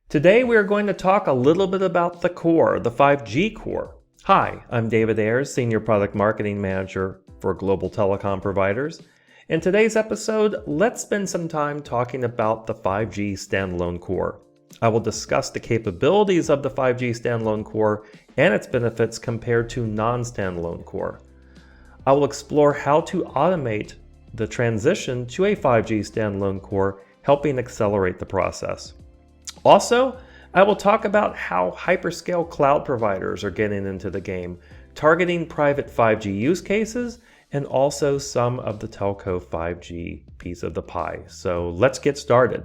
Today we are going to talk a little bit about the core, the 5G core. Hi, I'm David Ayers, Senior Product Marketing Manager for Global Telecom Providers. In today's episode, let's spend some time talking about the 5G Standalone Core. I will discuss the capabilities of the 5G Standalone Core and its benefits compared to non-standalone core. I will explore how to automate the transition to a 5G Standalone Core, helping accelerate the process. Also, I will talk about how Hyperscale Cloud Providers are getting into the game, targeting private 5G use cases, and also some of the telco 5G piece of the pie. So let's get started.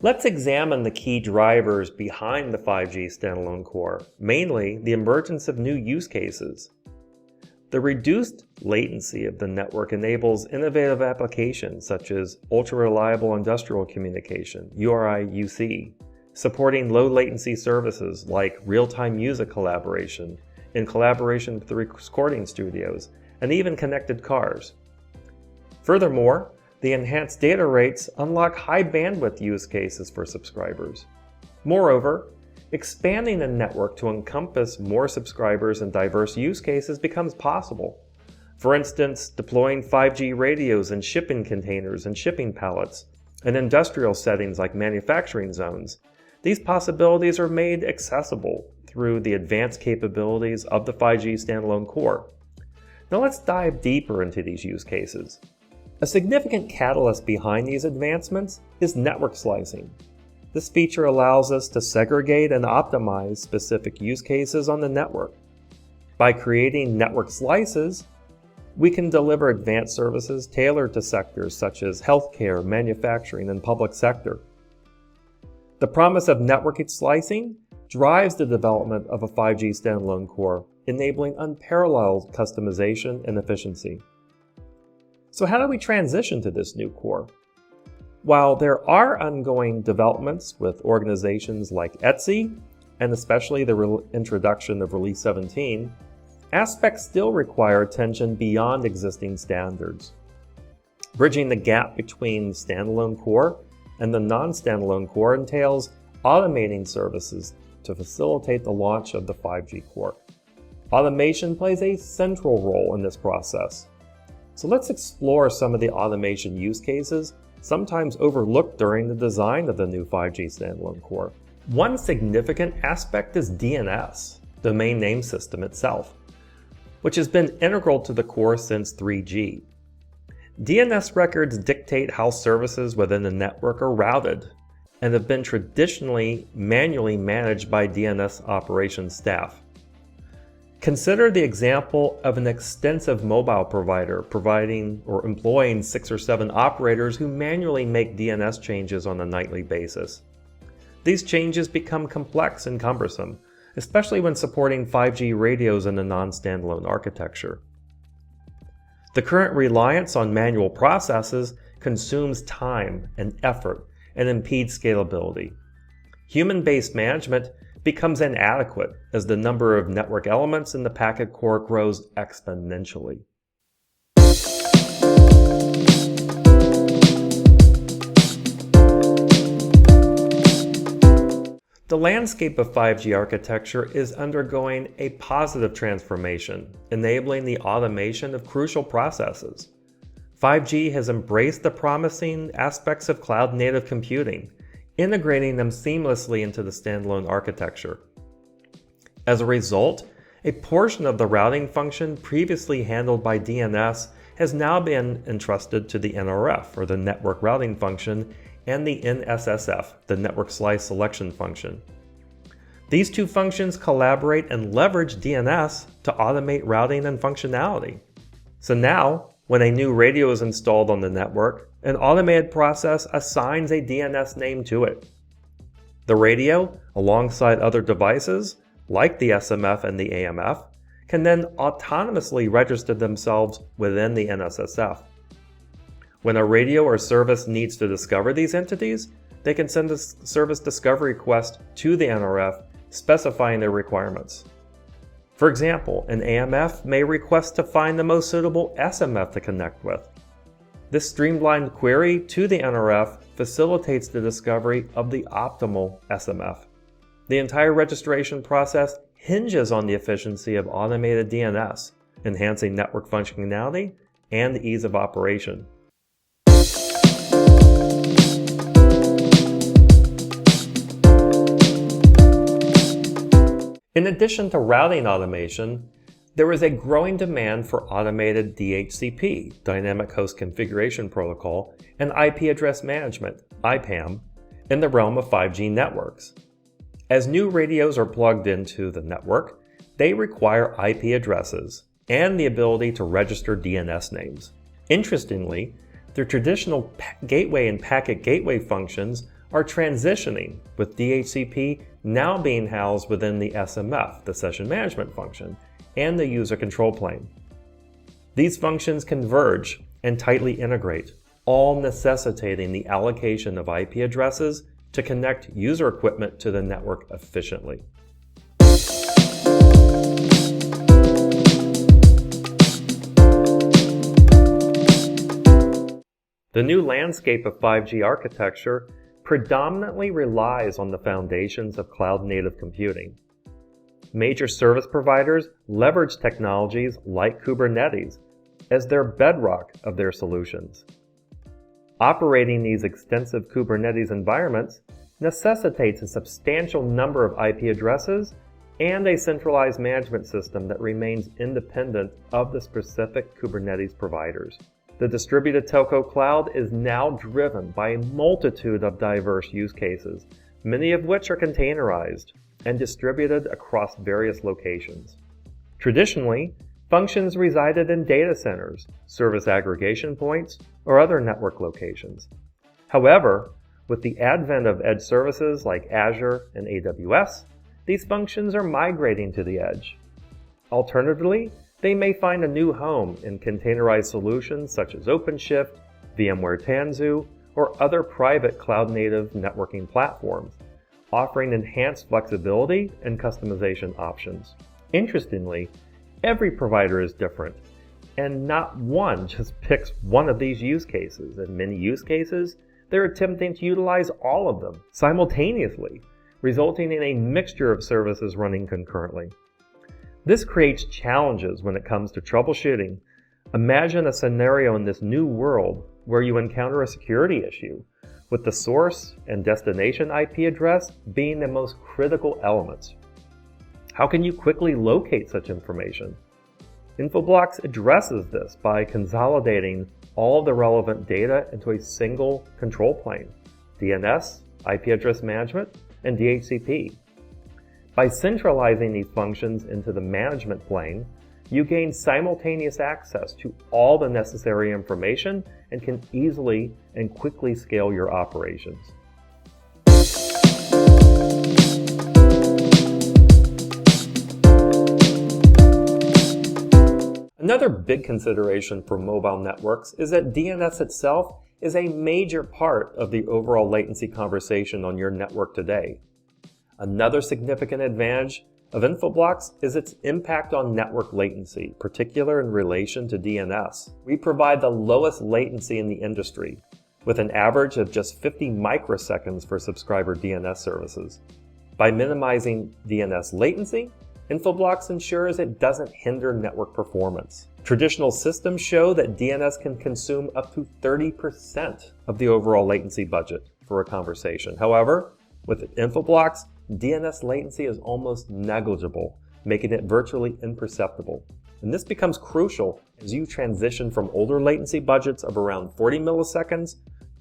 Let's examine the key drivers behind the 5G Standalone Core, mainly the emergence of new use cases. The reduced latency of the network enables innovative applications such as ultra-reliable industrial communication, URI/UC, supporting low-latency services like real-time music collaboration, in collaboration with the recording studios, and even connected cars. Furthermore, the enhanced data rates unlock high-bandwidth use cases for subscribers. Moreover, expanding the network to encompass more subscribers and diverse use cases becomes possible. For instance, deploying 5G radios in shipping containers and shipping pallets, in industrial settings like manufacturing zones. These possibilities are made accessible through the advanced capabilities of the 5G Standalone Core. Now let's dive deeper into these use cases. A significant catalyst behind these advancements is network slicing. This feature allows us to segregate and optimize specific use cases on the network. By creating network slices, we can deliver advanced services tailored to sectors such as healthcare, manufacturing, and public sector. The promise of network slicing drives the development of a 5G Standalone Core, enabling unparalleled customization and efficiency. So how do we transition to this new core? While there are ongoing developments with organizations like ETSI, and especially the introduction of Release 17, aspects still require attention beyond existing standards. Bridging the gap between standalone core and the non-standalone core entails automating services to facilitate the launch of the 5G core. Automation plays a central role in this process. So let's explore some of the automation use cases sometimes overlooked during the design of the new 5G Standalone Core. One significant aspect is DNS, Domain Name System itself, which has been integral to the core since 3G. DNS records dictate how services within the network are routed and have been traditionally manually managed by DNS operations staff. Consider the example of an extensive mobile provider providing or employing 6 or 7 operators who manually make DNS changes on a nightly basis. These changes become complex and cumbersome, especially when supporting 5G radios in a non-standalone architecture. The current reliance on manual processes consumes time and effort and impedes scalability. Human-based management becomes inadequate as the number of network elements in the packet core grows exponentially. The landscape of 5G architecture is undergoing a positive transformation, enabling the automation of crucial processes. 5G has embraced the promising aspects of cloud-native computing, integrating them seamlessly into the standalone architecture. As a result, a portion of the routing function previously handled by DNS has now been entrusted to the NRF, or the network routing function, and the NSSF, the network slice selection function. These two functions collaborate and leverage DNS to automate routing and functionality. So now, when a new radio is installed on the network, an automated process assigns a DNS name to it. The radio, alongside other devices, like the SMF and the AMF, can then autonomously register themselves within the NSSF. When a radio or service needs to discover these entities, they can send a service discovery request to the NRF specifying their requirements. For example, an AMF may request to find the most suitable SMF to connect with. This streamlined query to the NRF facilitates the discovery of the optimal SMF. The entire registration process hinges on the efficiency of automated DNS, enhancing network functionality and ease of operation. In addition to routing automation, there is a growing demand for automated DHCP, Dynamic Host Configuration Protocol, and IP address management, IPAM, in the realm of 5G networks. As new radios are plugged into the network, they require IP addresses and the ability to register DNS names. Interestingly, the traditional gateway and packet gateway functions are transitioning, with DHCP now being housed within the SMF, the session management function, and the user control plane. These functions converge and tightly integrate, all necessitating the allocation of IP addresses to connect user equipment to the network efficiently. The new landscape of 5G architecture predominantly relies on the foundations of cloud-native computing. Major service providers leverage technologies like Kubernetes as their bedrock of their solutions. Operating these extensive Kubernetes environments necessitates a substantial number of IP addresses and a centralized management system that remains independent of the specific Kubernetes providers. The distributed telco cloud is now driven by a multitude of diverse use cases, many of which are containerized and distributed across various locations. Traditionally, functions resided in data centers, service aggregation points, or other network locations. However, with the advent of edge services like Azure and AWS, these functions are migrating to the edge. Alternatively, they may find a new home in containerized solutions such as OpenShift, VMware Tanzu, or other private cloud-native networking platforms, offering enhanced flexibility and customization options. Interestingly, every provider is different, and not one just picks one of these use cases. In many use cases, they're attempting to utilize all of them simultaneously, resulting in a mixture of services running concurrently. This creates challenges when it comes to troubleshooting. Imagine a scenario in this new world where you encounter a security issue, with the source and destination IP address being the most critical elements. How can you quickly locate such information? Infoblox addresses this by consolidating all of the relevant data into a single control plane: DNS, IP address management, and DHCP. By centralizing these functions into the management plane, you gain simultaneous access to all the necessary information and can easily and quickly scale your operations. Another big consideration for mobile networks is that DNS itself is a major part of the overall latency conversation on your network today. Another significant advantage of Infoblox is its impact on network latency, particularly in relation to DNS. We provide the lowest latency in the industry, with an average of just 50 microseconds for subscriber DNS services. By minimizing DNS latency, Infoblox ensures it doesn't hinder network performance. Traditional systems show that DNS can consume up to 30% of the overall latency budget for a conversation. However, with Infoblox, DNS latency is almost negligible, making it virtually imperceptible. And this becomes crucial as you transition from older latency budgets of around 40 milliseconds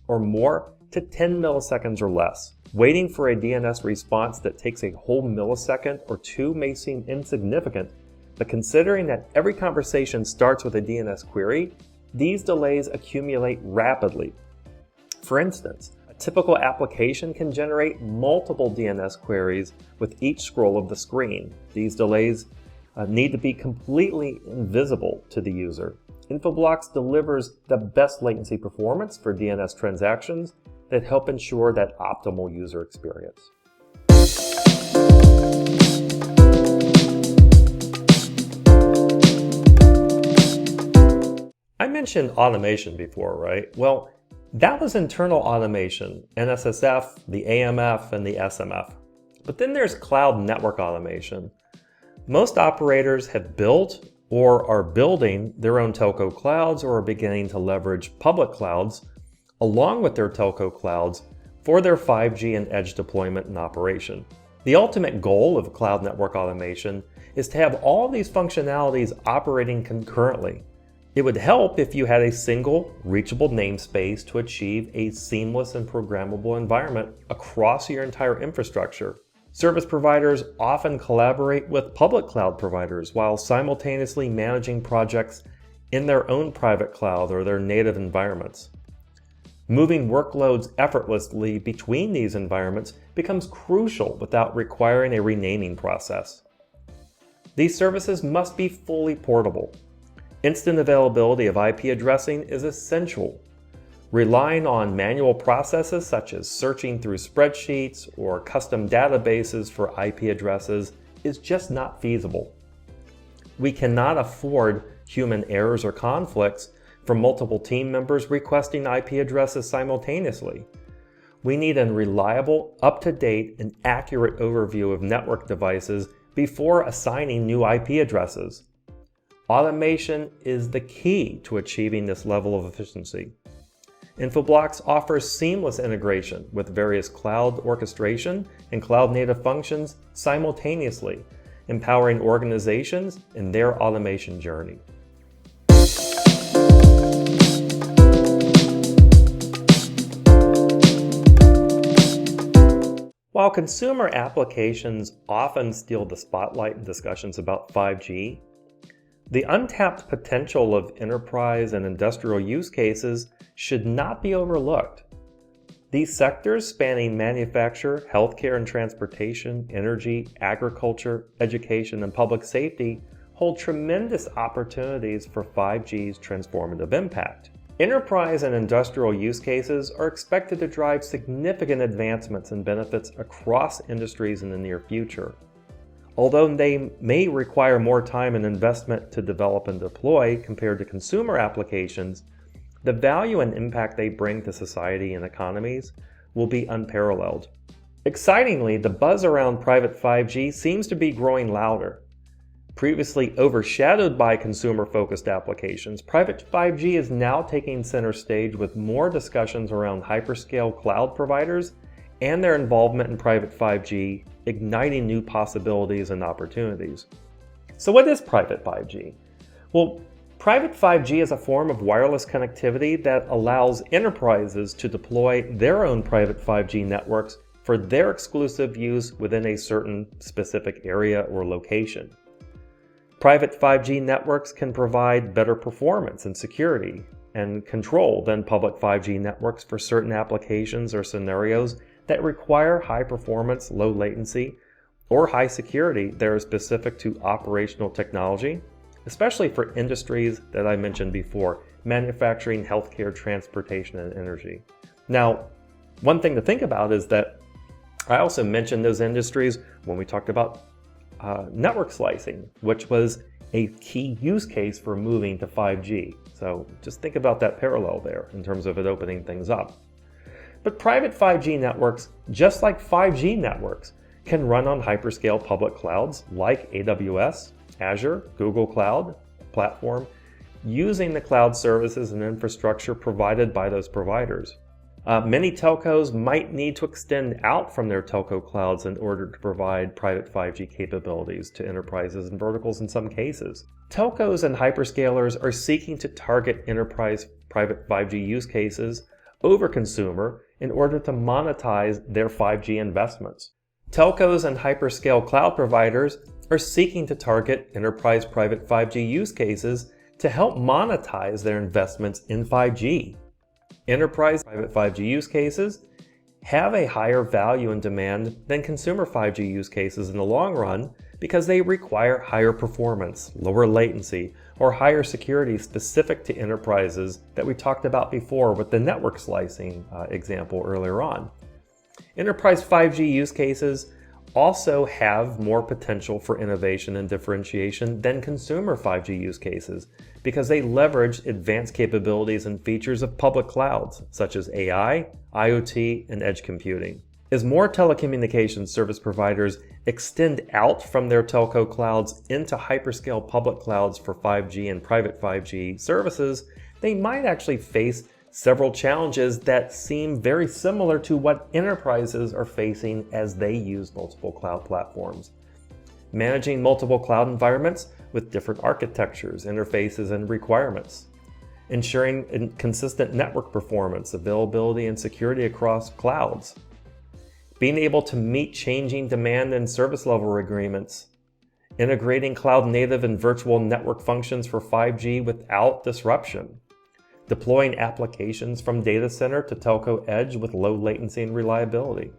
or more to 10 milliseconds or less. Waiting for a DNS response that takes a whole millisecond or two may seem insignificant, but considering that every conversation starts with a DNS query, these delays accumulate rapidly. For instance, a typical application can generate multiple DNS queries with each scroll of the screen. These delays need to be completely invisible to the user. Infoblox delivers the best latency performance for DNS transactions that help ensure that optimal user experience. mentioned automation before, right? Well, that was internal automation, NSSF, the AMF, and the SMF. But then there's cloud network automation. Most operators have built or are building their own telco clouds or are beginning to leverage public clouds along with their telco clouds for their 5G and edge deployment and operation. The ultimate goal of cloud network automation is to have all these functionalities operating concurrently. It would help if you had a single reachable namespace to achieve a seamless and programmable environment across your entire infrastructure. Service providers often collaborate with public cloud providers while simultaneously managing projects in their own private cloud or their native environments. Moving workloads effortlessly between these environments becomes crucial without requiring a renaming process. These services must be fully portable. Instant availability of IP addressing is essential. Relying on manual processes such as searching through spreadsheets or custom databases for IP addresses is just not feasible. We cannot afford human errors or conflicts from multiple team members requesting IP addresses simultaneously. We need a reliable, up-to-date, and accurate overview of network devices before assigning new IP addresses. Automation is the key to achieving this level of efficiency. Infoblox offers seamless integration with various cloud orchestration and cloud-native functions simultaneously, empowering organizations in their automation journey. While consumer applications often steal the spotlight in discussions about 5G, the untapped potential of enterprise and industrial use cases should not be overlooked. These sectors, spanning manufacture, healthcare and transportation, energy, agriculture, education, and public safety, hold tremendous opportunities for 5G's transformative impact. Enterprise and industrial use cases are expected to drive significant advancements and benefits across industries in the near future. Although they may require more time and investment to develop and deploy compared to consumer applications, the value and impact they bring to society and economies will be unparalleled. Excitingly, the buzz around private 5G seems to be growing louder. Previously overshadowed by consumer-focused applications, private 5G is now taking center stage with more discussions around hyperscale cloud providers and their involvement in private 5G, igniting new possibilities and opportunities. So what is private 5G? Well, private 5G is a form of wireless connectivity that allows enterprises to deploy their own private 5G networks for their exclusive use within a certain specific area or location. Private 5G networks can provide better performance and security and control than public 5G networks for certain applications or scenarios that require high performance, low latency, or high security that are specific to operational technology, especially for industries that I mentioned before, manufacturing, healthcare, transportation, and energy. Now, one thing to think about is that I also mentioned those industries when we talked about network slicing, which was a key use case for moving to 5G. So just think about that parallel there in terms of it opening things up. But private 5G networks, just like 5G networks, can run on hyperscale public clouds like AWS, Azure, Google Cloud Platform, using the cloud services and infrastructure provided by those providers. Many telcos might need to extend out from their telco clouds in order to provide private 5G capabilities to enterprises and verticals in some cases. Telcos and hyperscalers are seeking to target enterprise private 5G use cases over consumer in order to monetize their 5G investments. Telcos and hyperscale cloud providers are seeking to target enterprise private 5G use cases to help monetize their investments in 5G. Enterprise private 5G use cases have a higher value and demand than consumer 5G use cases in the long run because they require higher performance, lower latency, or higher security specific to enterprises that we talked about before with the network slicing example earlier on. Enterprise 5G use cases also have more potential for innovation and differentiation than consumer 5G use cases because they leverage advanced capabilities and features of public clouds such as AI, IoT, and edge computing. As more telecommunications service providers extend out from their telco clouds into hyperscale public clouds for 5G and private 5G services, they might actually face several challenges that seem very similar to what enterprises are facing as they use multiple cloud platforms. Managing multiple cloud environments with different architectures, interfaces, and requirements. Ensuring consistent network performance, availability, and security across clouds. Being able to meet changing demand and service level agreements. Integrating cloud native and virtual network functions for 5G without disruption. Deploying applications from data center to telco edge with low latency and reliability.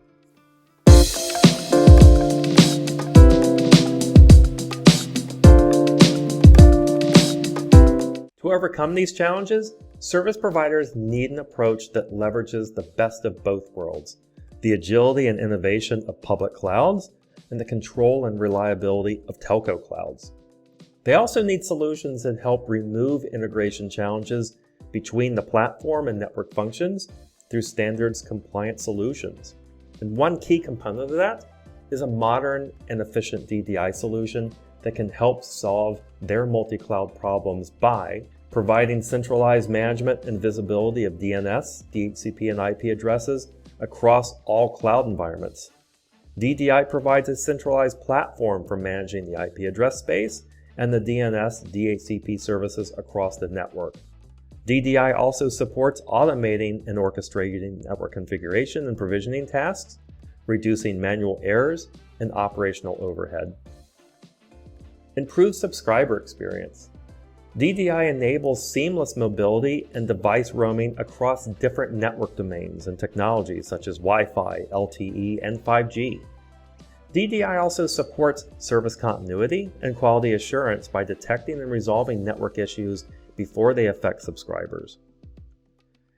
To overcome these challenges, service providers need an approach that leverages the best of both worlds, the agility and innovation of public clouds and the control and reliability of telco clouds. They also need solutions that help remove integration challenges between the platform and network functions through standards compliant solutions. And one key component of that is a modern and efficient DDI solution that can help solve their multi-cloud problems by providing centralized management and visibility of DNS, DHCP, and IP addresses across all cloud environments. DDI provides a centralized platform for managing the IP address space and the DNS, DHCP services across the network. DDI also supports automating and orchestrating network configuration and provisioning tasks, reducing manual errors and operational overhead. Improved subscriber experience. DDI enables seamless mobility and device roaming across different network domains and technologies such as Wi-Fi, LTE, and 5G. DDI also supports service continuity and quality assurance by detecting and resolving network issues before they affect subscribers.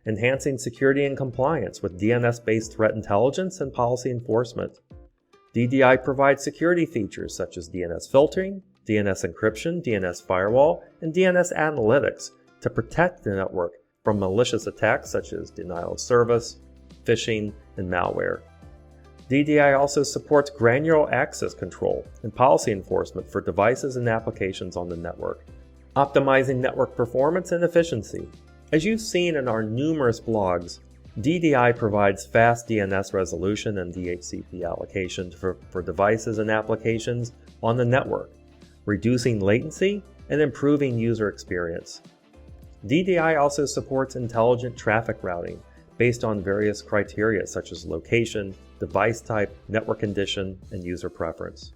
Enhancing security and compliance with DNS-based threat intelligence and policy enforcement. DDI provides security features such as DNS filtering, DNS encryption, DNS firewall, and DNS analytics to protect the network from malicious attacks such as denial of service, phishing, and malware. DDI also supports granular access control and policy enforcement for devices and applications on the network. Optimizing network performance and efficiency. As you've seen in our numerous blogs, DDI provides fast DNS resolution and DHCP allocation for devices and applications on the network, reducing latency and improving user experience. DDI also supports intelligent traffic routing based on various criteria such as location, device type, network condition, and user preference.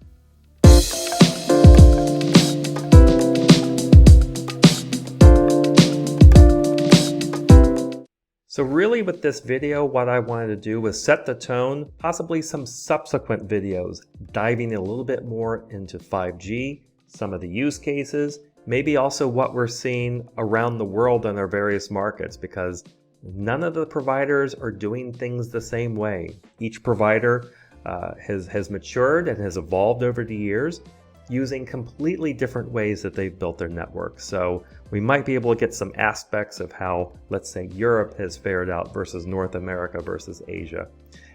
So really with this video, what I wanted to do was set the tone, possibly some subsequent videos, diving a little bit more into 5G, some of the use cases, maybe also what we're seeing around the world in our various markets, because none of the providers are doing things the same way. Each provider has matured and has evolved over the years, using completely different ways that they've built their network. So we might be able to get some aspects of how, let's say, Europe has fared out versus North America versus Asia,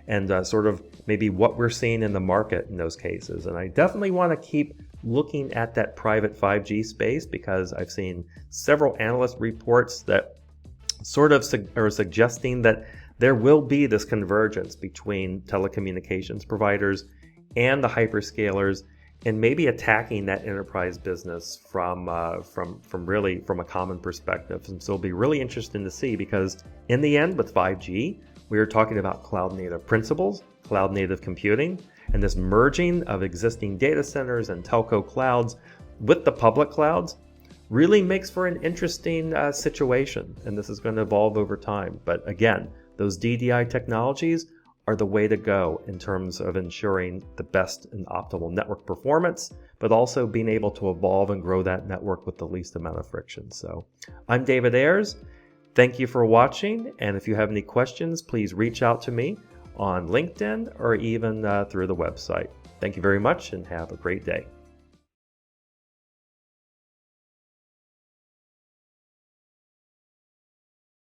and sort of maybe what we're seeing in the market in those cases. And I definitely want to keep looking at that private 5G space because I've seen several analyst reports that sort of are suggesting that there will be this convergence between telecommunications providers and the hyperscalers, and maybe attacking that enterprise business from a common perspective. And so it'll be really interesting to see, because in the end with 5G, we are talking about cloud native principles, cloud native computing, and this merging of existing data centers and telco clouds with the public clouds really makes for an interesting situation. And this is going to evolve over time. But again, those DDI technologies are the way to go in terms of ensuring the best and optimal network performance, but also being able to evolve and grow that network with the least amount of friction. So I'm David Ayers. Thank you for watching. And if you have any questions, please reach out to me on LinkedIn or even through the website. Thank you very much and have a great day.